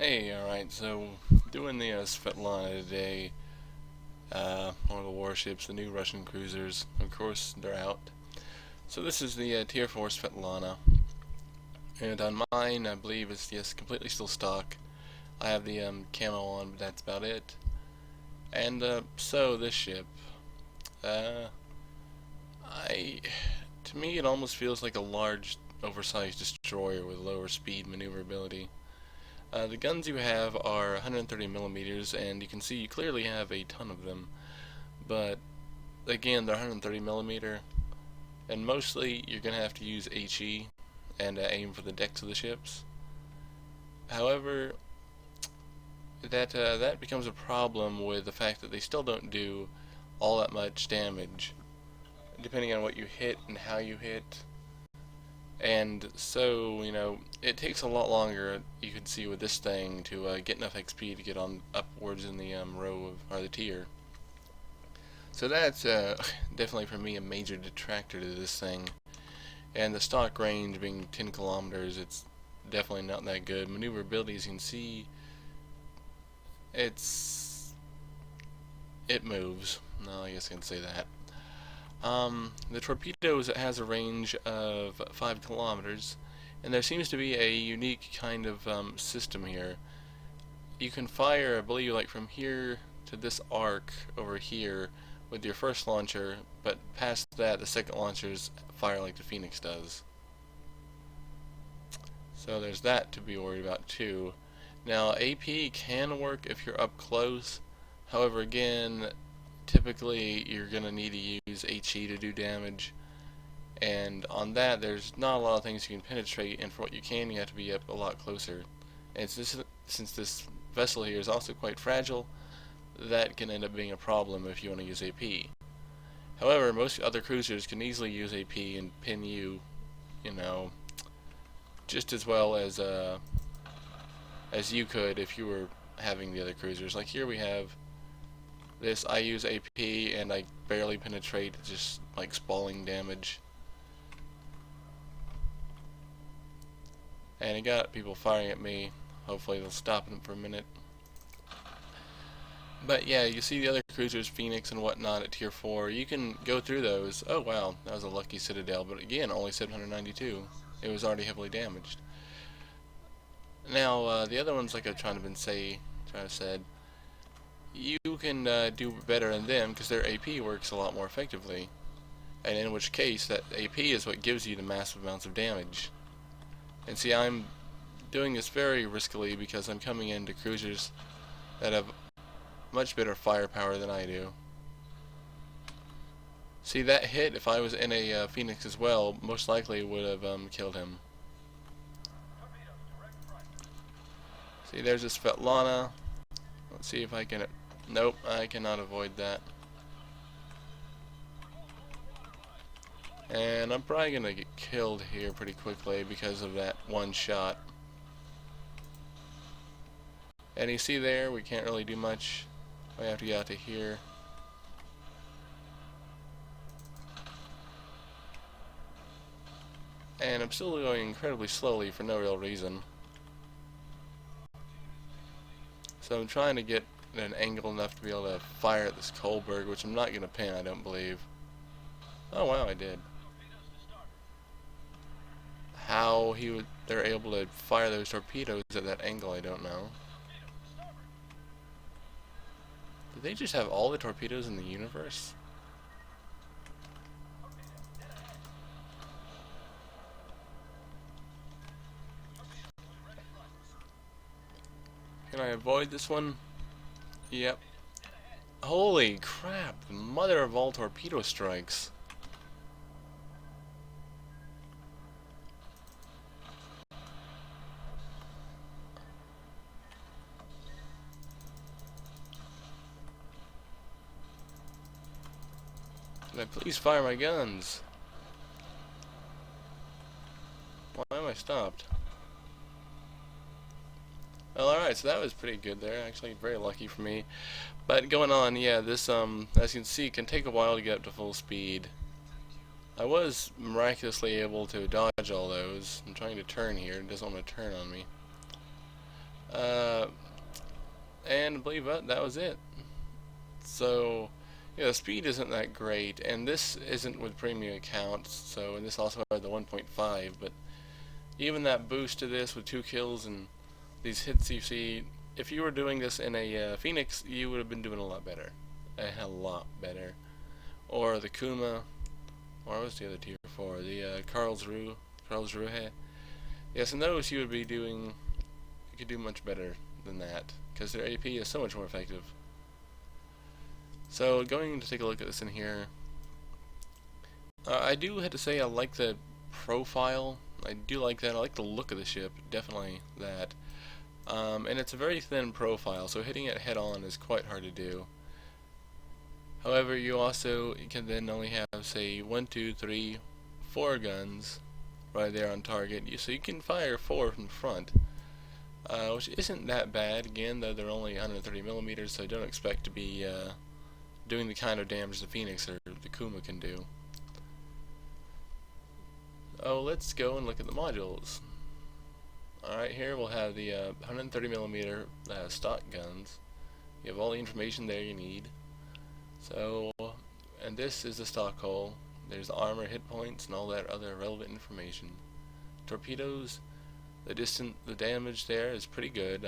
Hey, alright, so doing the Svietlana today, one of the warships, the new Russian cruisers, of course, they're out. So this is the Tier 4 Svietlana, and on mine, I believe it's, yes, completely still stock. I have the camo on, but that's about it. And, so this ship, uh, I, to me it almost feels like a large, oversized destroyer with lower speed maneuverability. The guns you have are 130 millimeters, and you can see you clearly have a ton of them. But again, they're 130 millimeter, and mostly you're gonna have to use HE and aim for the decks of the ships. However, that becomes a problem with the fact that they still don't do all that much damage, depending on what you hit and how you hit. And so, it takes a lot longer, you can see with this thing, to get enough XP to get on upwards in the row of, or the tier. So that's definitely for me a major detractor to this thing. And the stock range being 10 kilometers, it's definitely not that good. Maneuverability, as you can see, it moves. No, I guess I can say that. The torpedoes, it has a range of 5 kilometers, and there seems to be a unique kind of system here. You can fire, I believe, like from here to this arc over here with your first launcher, but past that, the second launchers fire like the Phoenix does. So there's that to be worried about too. Now, AP can work if you're up close. However, again, typically you're going to need to use HE to do damage, and on that there's not a lot of things you can penetrate, and for what you can, you have to be up a lot closer. And since this vessel here is also quite fragile, that can end up being a problem if you want to use AP. However, most other cruisers can easily use AP and pin you, just as well as you could if you were having the other cruisers. Like here we have this, I use AP and I barely penetrate, just like spalling damage. And it got people firing at me. Hopefully they'll stop them for a minute. But yeah, you see the other cruisers, Phoenix and whatnot at tier 4, you can go through those. Oh wow, that was a lucky Citadel, but again, only 792. It was already heavily damaged. Now, the other ones, like I've trying to said, you can do better than them because their AP works a lot more effectively. And in which case, that AP is what gives you the massive amounts of damage. And see, I'm doing this very riskily because I'm coming into cruisers that have much better firepower than I do. See, that hit, if I was in a Phoenix as well, most likely would have killed him. See, there's a Svietlana. Let's see if I can... Nope, I cannot avoid that. And I'm probably going to get killed here pretty quickly because of that one shot. And you see there, we can't really do much. We have to get out to here. And I'm still going incredibly slowly for no real reason. So I'm trying to get an angle enough to be able to fire at this Kohlberg, which I'm not going to pin, I don't believe. Oh wow, I did. How they're able to fire those torpedoes at that angle, I don't know. Did they just have all the torpedoes in the universe? Can I avoid this one? Yep. Holy crap, the mother of all torpedo strikes. Can I please fire my guns? Why am I stopped? Well, alright, so that was pretty good there. Actually, very lucky for me. But going on, yeah, this, as you can see, can take a while to get up to full speed. I was miraculously able to dodge all those. I'm trying to turn here. It doesn't want to turn on me. And I believe that was it. So, yeah, the speed isn't that great, and this isn't with premium accounts, so, and this also had the 1.5, but even that boost to this with 2 kills and these hits you see, if you were doing this in a Phoenix, you would have been doing a lot better. A lot better. Or the Kuma, or what was the other tier 4? The Karlsruhe. Yes, in those you would be doing, you could do much better than that, because their AP is so much more effective. So, going to take a look at this in here, I do have to say I like the profile. I do like that. I like the look of the ship, definitely that. And it's a very thin profile, so hitting it head on is quite hard to do. However, you can then only have, say, 1, 2, 3, 4 guns right there on target. So you can fire 4 from the front, which isn't that bad. Again, though they're only 130 millimeters, so don't expect to be doing the kind of damage the Phoenix or the Kuma can do. Oh, let's go and look at the modules. Alright, here we'll have the 130 millimeter stock guns. You have all the information there you need. So, and this is the stock hull. There's the armor, hit points, and all that other relevant information. Torpedoes, the damage there is pretty good.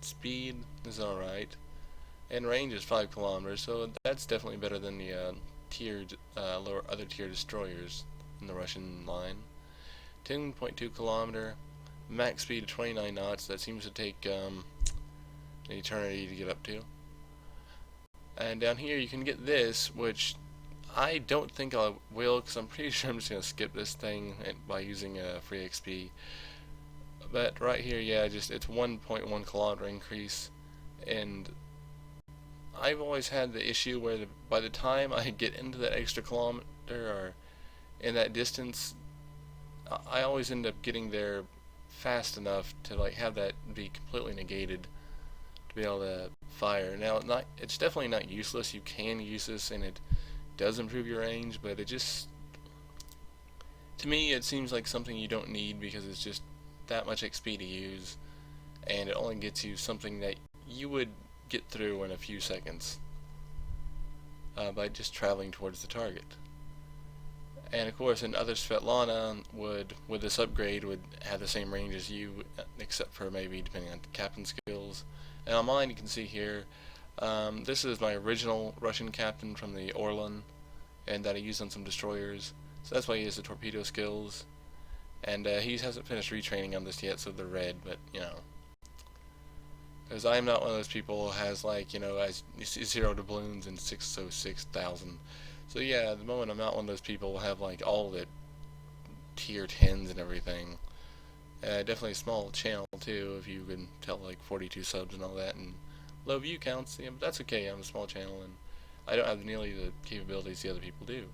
Speed is alright, and range is 5 kilometers. So that's definitely better than the other tier destroyers in the Russian line. 10.2 kilometer, max speed of 29 knots. That seems to take an eternity to get up to. And down here you can get this, which I don't think I will, because I'm pretty sure I'm just going to skip this thing by using free XP. But right here, yeah, it's 1.1 kilometer increase, and I've always had the issue where by the time I get into that extra kilometer or in that distance, I always end up getting there fast enough to like have that be completely negated to be able to fire. Now, it's definitely not useless. You can use this, and it does improve your range, but it just, to me, it seems like something you don't need because it's just that much XP to use, and it only gets you something that you would get through in a few seconds by just traveling towards the target. And of course, in other Svietlana with this upgrade would have the same range as you, except for maybe depending on captain skills. And on mine, you can see here, this is my original Russian captain from the Orlan, and that I used on some destroyers. So that's why he has the torpedo skills. And he hasn't finished retraining on this yet, so they're red, but, you know. Because I'm not one of those people who has, like, you know, as 0 doubloons and 606,000. So yeah, at the moment I'm not one of those people who have, like, all the tier 10s and everything. Definitely a small channel, too, if you can tell, like, 42 subs and all that, and low view counts, yeah, but that's okay. I'm a small channel, and I don't have nearly the capabilities the other people do.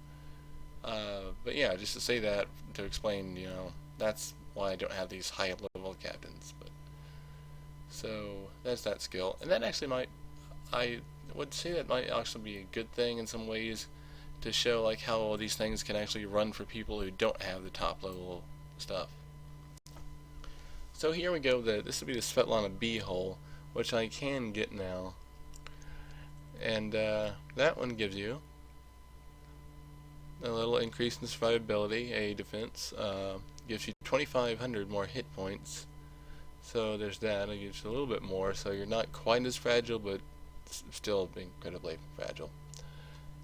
But yeah, just to say that, to explain, you know, that's why I don't have these high level captains. But so that's that skill, and that actually I would say that might actually be a good thing in some ways, to show like how all these things can actually run for people who don't have the top level stuff. So here we go. This will be the Svietlana B hull, which I can get now, and that one gives you a little increase in survivability, a defense, gives you 2,500 more hit points, so there's that. It gives you a little bit more, so you're not quite as fragile, but still incredibly fragile.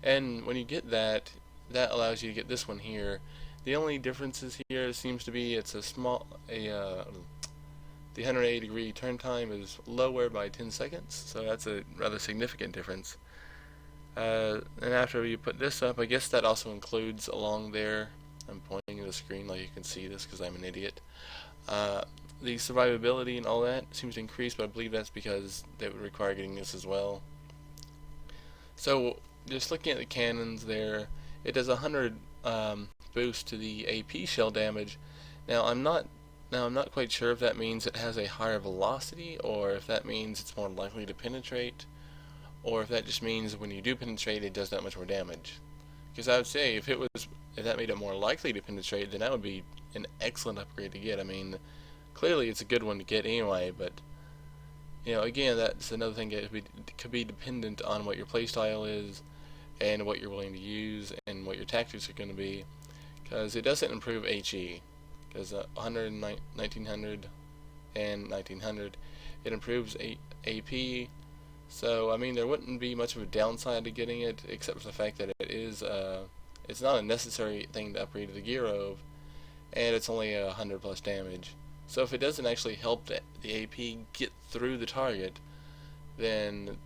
And when you get that, that allows you to get this one here. The only differences here seems to be it's the 180 degree turn time is lower by 10 seconds, so that's a rather significant difference. And after you put this up, I guess that also includes along there, I'm pointing to the screen like you can see this because I'm an idiot, the survivability and all that seems to increase, but I believe that's because they would require getting this as well. So just looking at the cannons there, it does 100 boost to the AP shell damage. Now I'm not quite sure if that means it has a higher velocity, or if that means it's more likely to penetrate, or if that just means when you do penetrate it does that much more damage. Because I would say if that made it more likely to penetrate, then that would be an excellent upgrade to get. I mean, clearly it's a good one to get anyway, but You know, again, that's another thing that could be dependent on what your playstyle is and what you're willing to use and what your tactics are going to be, because it doesn't improve HE, because 100, 1900, and 1900, it improves AP. So I mean, there wouldn't be much of a downside to getting it, except for the fact that it is it's not a necessary thing to upgrade to the gear of, and it's only 100 plus damage. So if it doesn't actually help the AP get through the target, then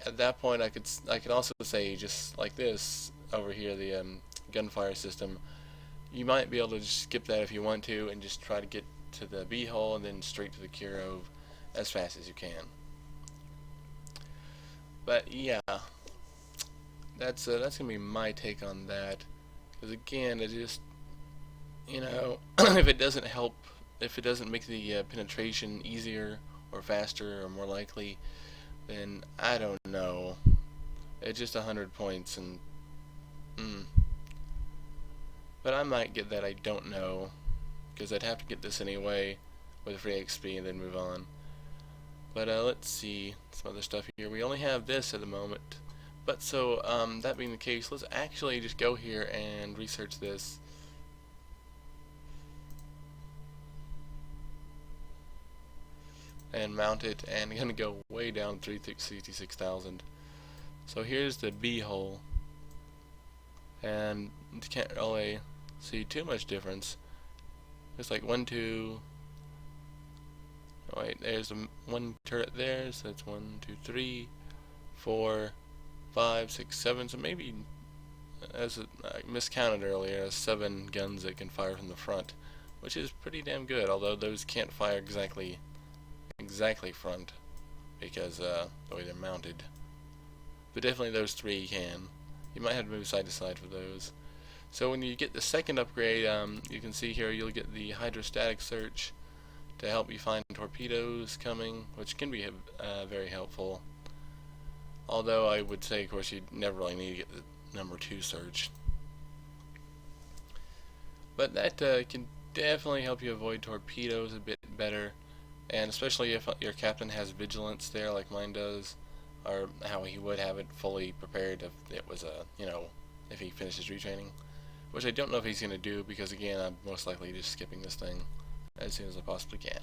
at that point I could also say, just like this over here, the gunfire system, you might be able to just skip that if you want to and just try to get to the B hole and then straight to the Kirov as fast as you can. But yeah, that's gonna be my take on that. Because again, it just, you know, if it doesn't help, if it doesn't make the penetration easier or faster or more likely, then I don't know. It's just 100 points, and but I might get that. I don't know, because I'd have to get this anyway with free XP and then move on. But let's see some other stuff here. We only have this at the moment. But so that being the case, let's actually just go here and research this. And mount it, and I'm gonna go way down 366,000. So here's the B hole, and you can't really see too much difference. It's like 1, 2. Oh wait, there's one turret there, so that's 1, 2, 3, 4, 5, 6, 7. So maybe, as I miscounted earlier, 7 guns that can fire from the front, which is pretty damn good. Although those can't fire exactly front, because the way they're mounted. But definitely those 3 can. You might have to move side to side for those. So when you get the second upgrade, you can see here you'll get the hydrostatic search to help you find torpedoes coming, which can be very helpful. Although I would say, of course, you never really need to get the number 2 search. But that can definitely help you avoid torpedoes a bit better, and especially if your captain has vigilance there, like mine does, or how he would have it fully prepared if it was if he finishes retraining, which I don't know if he's going to do, because again, I'm most likely just skipping this thing as soon as I possibly can.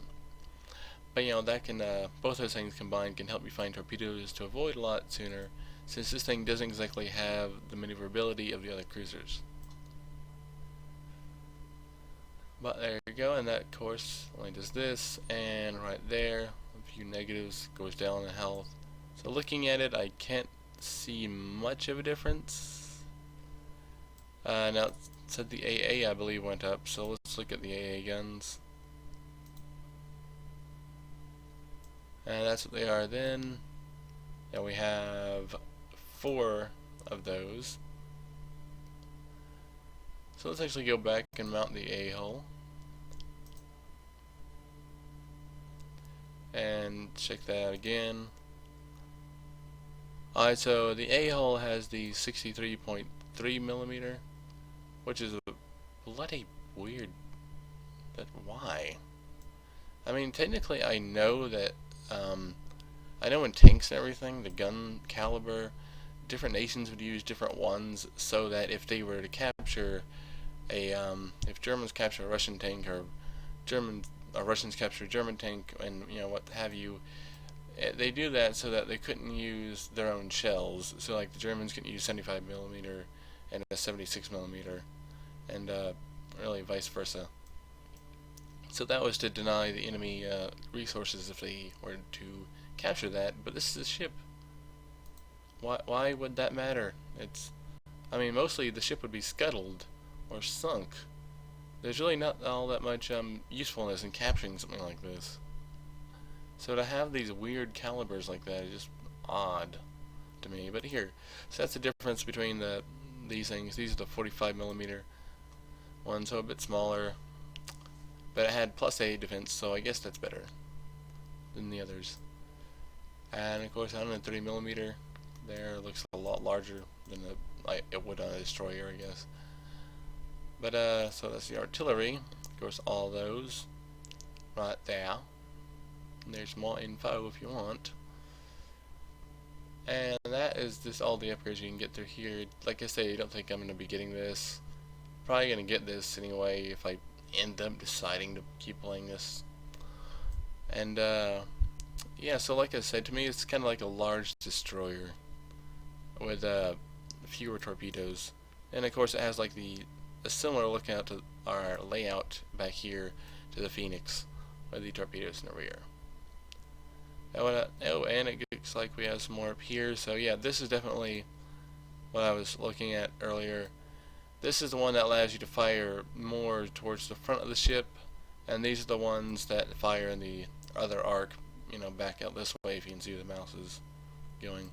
But that can both those things combined can help you find torpedoes to avoid a lot sooner, since this thing doesn't exactly have the maneuverability of the other cruisers. But there you go, and that of course only does this, and right there, a few negatives, goes down in health. So looking at it, I can't see much of a difference. Now it said the AA I believe went up, so let's look at the AA guns. And that's what they are then. And we have 4 of those. So let's actually go back and mount the A hull. And check that out again. Alright, so the A hull has the 63.3 millimeter, which is a bloody weird. Why? I mean, technically I know that I know in tanks and everything, the gun caliber, different nations would use different ones, so that if they were to capture if Germans capture a Russian tank, or Russians capture a German tank, and what have you, they do that so that they couldn't use their own shells. So like the Germans couldn't use 75 millimeter and a 76 millimeter, and really vice versa. So that was to deny the enemy resources if they were to capture that. But this is a ship. Why would that matter? I mean, mostly the ship would be scuttled or sunk. There's really not all that much usefulness in capturing something like this. So to have these weird calibers like that is just odd to me. But here, so that's the difference between these things. These are the 45 millimeter ones, so a bit smaller. But it had +8 defense, so I guess that's better than the others. And of course, 130 millimeter there looks a lot larger than it would on a destroyer, I guess. But so that's the artillery. Of course, all those right there. There's more info if you want. And that is just all the upgrades you can get through here. Like I say, I don't think I'm going to be getting this. Probably going to get this anyway if I end up deciding to keep playing this. And yeah, so like I said, to me it's kind of like a large destroyer with fewer torpedoes. And of course it has like a similar lookout to our layout back here to the Phoenix with the torpedoes in the rear. Oh, and it looks like we have some more up here. So yeah, this is definitely what I was looking at earlier. This is the one that allows you to fire more towards the front of the ship, and these are the ones that fire in the other arc, you know, back out this way if you can see the mouse is going.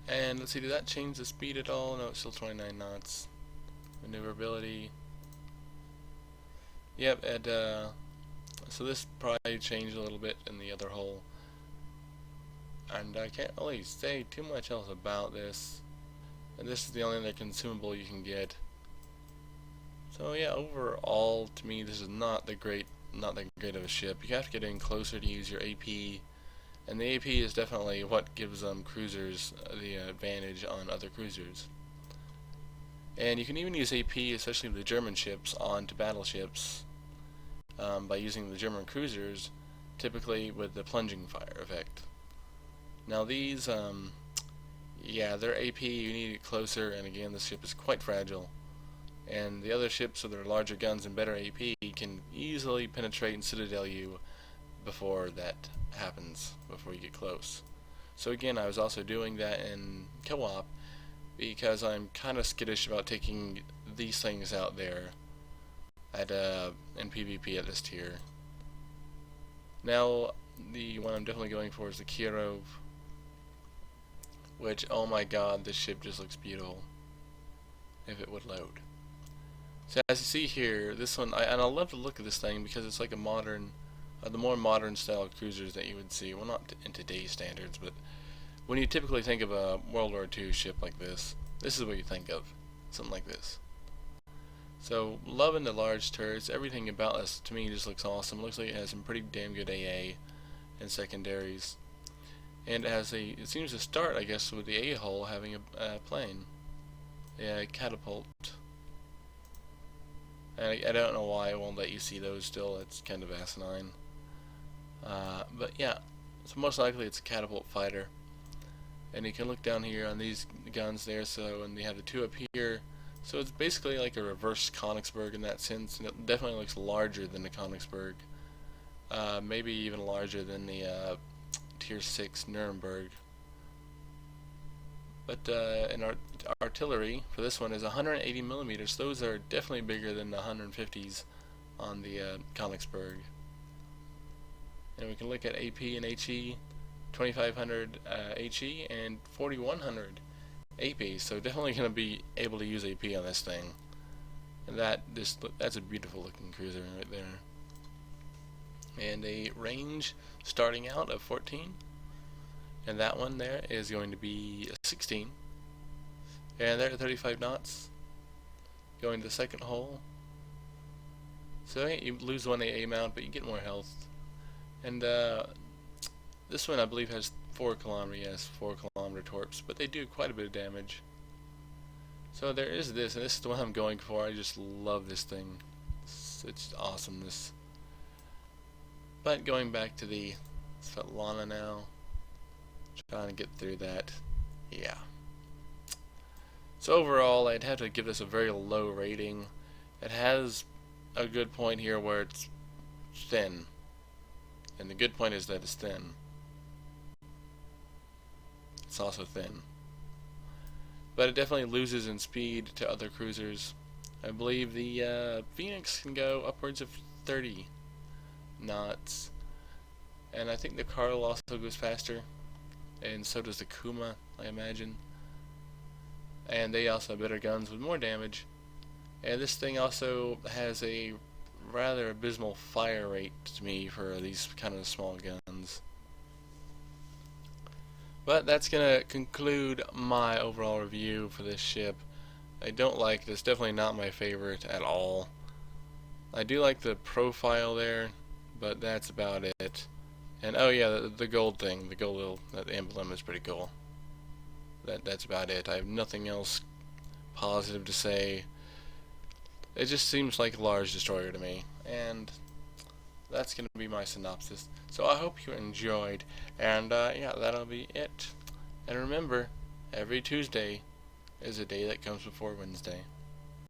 And let's see, did that change the speed at all? No, it's still 29 knots. Maneuverability. Yep, and so this probably changed a little bit in the other hull. And I can't really say too much else about this. And this is the only other consumable you can get. So yeah, overall, to me, this is not that great of a ship. You have to get in closer to use your AP, and the AP is definitely what gives cruisers the advantage on other cruisers. And you can even use AP, especially with the German ships, onto battleships by using the German cruisers, typically with the plunging fire effect. Now these, yeah, their AP, you need it closer, and again, the ship is quite fragile. And the other ships with their larger guns and better AP can easily penetrate and citadel you before that happens, before you get close. So again, I was also doing that in co-op because I'm kind of skittish about taking these things out there at in PvP at this tier. Now, the one I'm definitely going for is the Kirov, which, oh my god, this ship just looks beautiful if it would load. So as you see here, this one, I love the look of this thing because it's like a modern, the more modern style of cruisers that you would see. Well, not in today's standards, but when you typically think of a World War II ship like this is what you think of, something like this. So, loving the large turrets. Everything about this to me just looks awesome. It looks like it has some pretty damn good AA and secondaries. And it has it seems to start, I guess, with the A hull having a plane, a catapult. And I don't know why it won't let you see those still. It's kind of asinine. But yeah, so most likely it's a catapult fighter. And you can look down here on these guns there. So, and they have the two up here. So it's basically like a reverse Königsberg in that sense, and it definitely looks larger than the Königsberg. Maybe even larger than the Tier 6 Nuremberg. But in artillery, for this one, is 180 millimeters. Those are definitely bigger than the 150s on the Königsberg. And we can look at AP and HE, 2500 HE and 4100 AP. So definitely going to be able to use AP on this thing. And that's a beautiful looking cruiser right there. And a range starting out of 14. And that one there is going to be a 16. And they're at 35 knots. Going to the second hole. So you lose one AA mount, but you get more health. And this one I believe has 4 kilometer, yes, 4 kilometer torps, but they do quite a bit of damage. So there is this, and this is the one I'm going for. I just love this thing. It's awesomeness. But going back to the Svietlana now. Trying to get through that. Yeah. So overall, I'd have to give this a very low rating. It has a good point here where it's thin. And the good point is that it's thin. It's also thin. But it definitely loses in speed to other cruisers. I believe the Phoenix can go upwards of 30 knots. And I think the Carl also goes faster. And so does the Kuma, I imagine. And they also have better guns with more damage. And this thing also has a rather abysmal fire rate to me for these kind of small guns. But that's going to conclude my overall review for this ship. I don't like this, definitely not my favorite at all. I do like the profile there, but that's about it. And oh yeah, the gold thing, the gold that emblem is pretty cool. That's about it. I have nothing else positive to say. It just seems like a large destroyer to me, and that's going to be my synopsis. So I hope you enjoyed, and yeah, that'll be it. And remember, every Tuesday is a day that comes before Wednesday.